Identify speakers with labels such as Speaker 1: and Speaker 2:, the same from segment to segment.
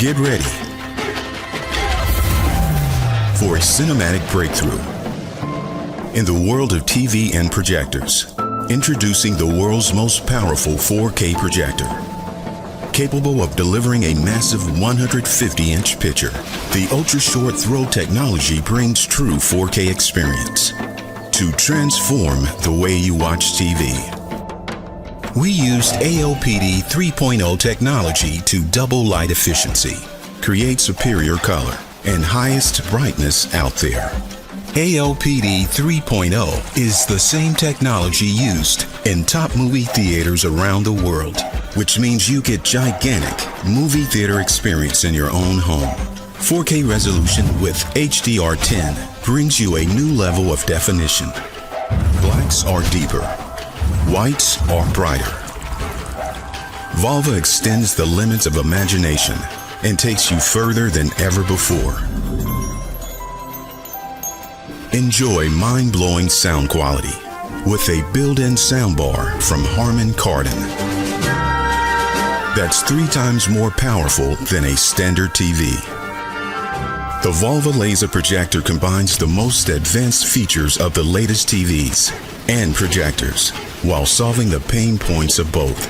Speaker 1: Get ready for a cinematic breakthrough in the world of TV and projectors. Introducing the world's most powerful 4K projector, capable of delivering a massive 150-inch picture. The ultra-short throw technology brings true 4K experience to transform the way you watch TV. We used AOPD 3.0 technology to double light efficiency, create superior color, and highest brightness out there. AOPD 3.0 is the same technology used in top movie theaters around the world, which means you get gigantic movie theater experience in your own home. 4K resolution with HDR10 brings you a new level of definition. Blacks are deeper, whites are brighter. VAVA extends the limits of imagination and takes you further than ever before. Enjoy mind-blowing sound quality with a built-in soundbar from Harman Kardon that's 3 times more powerful than a standard TV. The VAVA laser projector combines the most advanced features of the latest TVs and projectors while solving the pain points of both.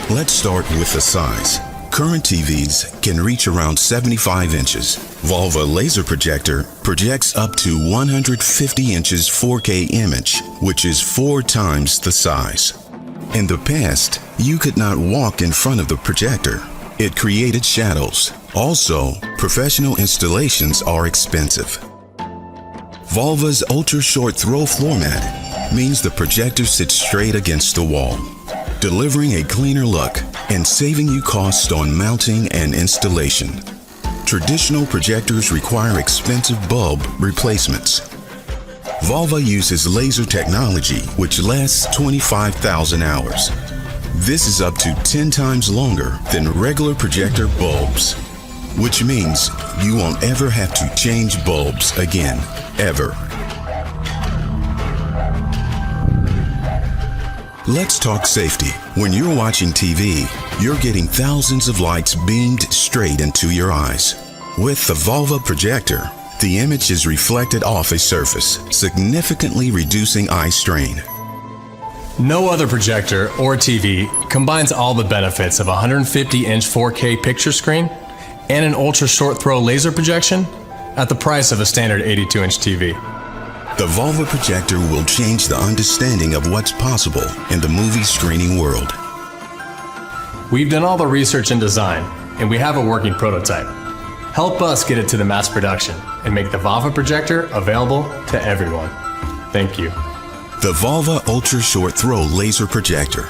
Speaker 1: Let's start with the size. Current TVs can reach around 75 inches. VAVA laser projector projects up to 150 inches 4K image, which is 4 times the size. In the past, you could not walk in front of the projector. It created shadows. Also, professional installations are expensive. VAVA's ultra-short throw floor mat means the projector sits straight against the wall, delivering a cleaner look and saving you costs on mounting and installation. Traditional projectors require expensive bulb replacements. VAVA uses laser technology, which lasts 25,000 hours. This is up to 10 times longer than regular projector bulbs, which means you won't ever have to change bulbs again, ever. Let's talk safety. When you're watching TV, you're getting thousands of lights beamed straight into your eyes. With the VAVA projector, the image is reflected off a surface, significantly reducing eye strain.
Speaker 2: No other projector or TV combines all the benefits of a 150-inch 4K picture screen and an ultra-short throw laser projection at the price of a standard 82-inch TV.
Speaker 1: The VAVA projector will change the understanding of what's possible in the movie screening world.
Speaker 2: We've done all the research and design, and we have a working prototype. Help us get it to the mass production and make the VAVA projector available to everyone. Thank you.
Speaker 1: The VAVA Ultra Short Throw Laser Projector.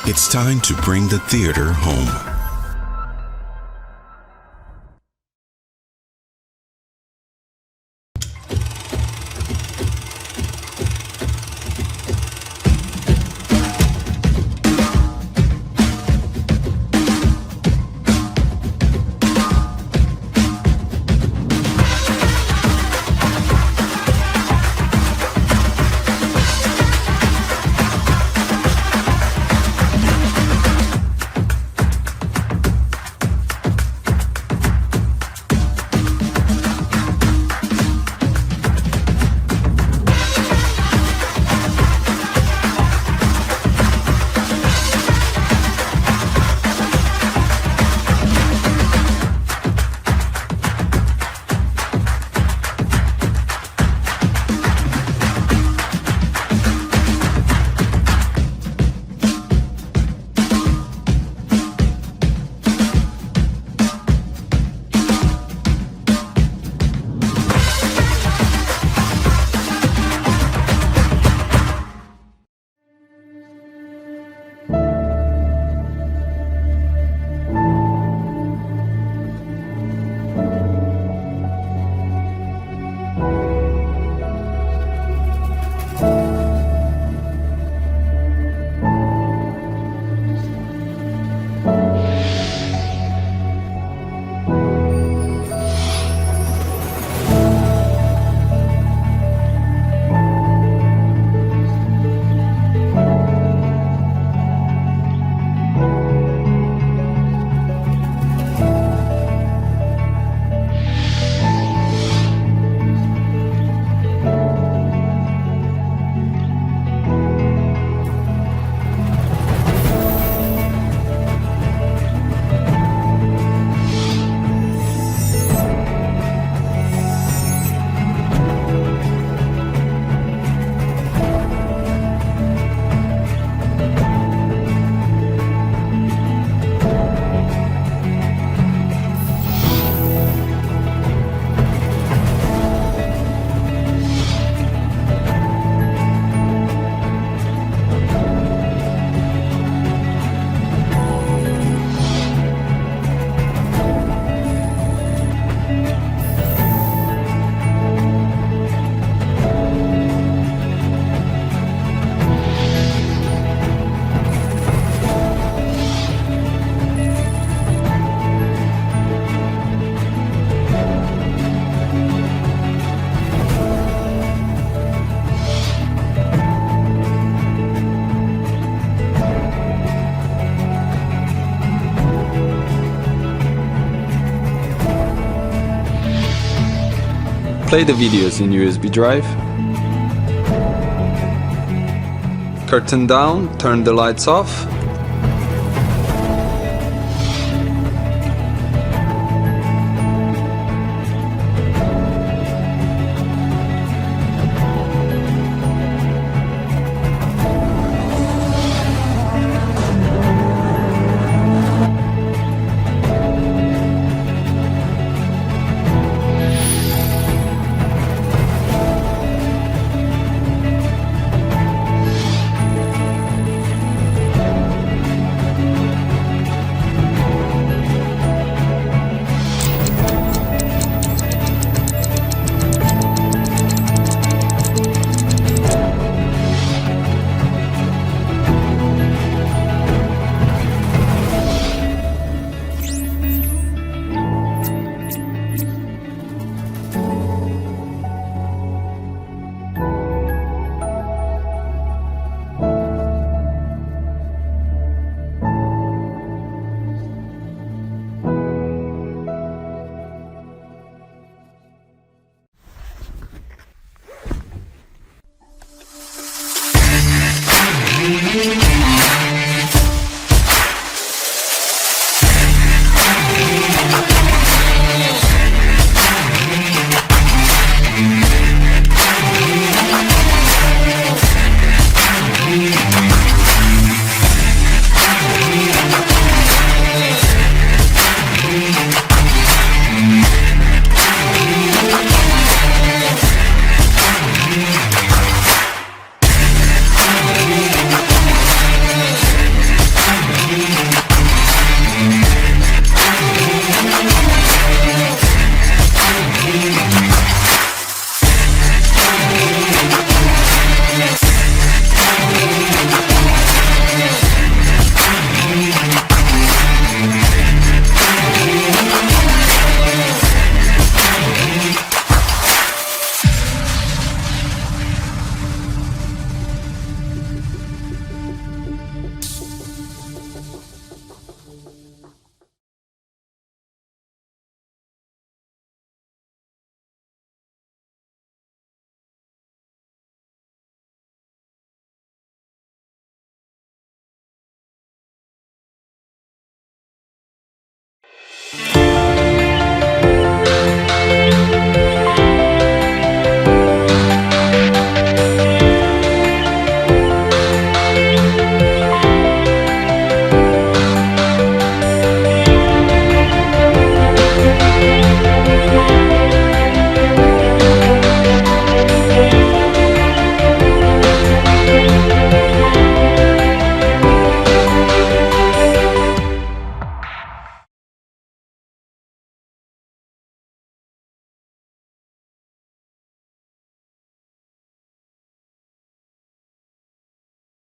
Speaker 1: It's time to bring the theater home.
Speaker 3: play the videos in USB drive. Curtain down, turn the lights off.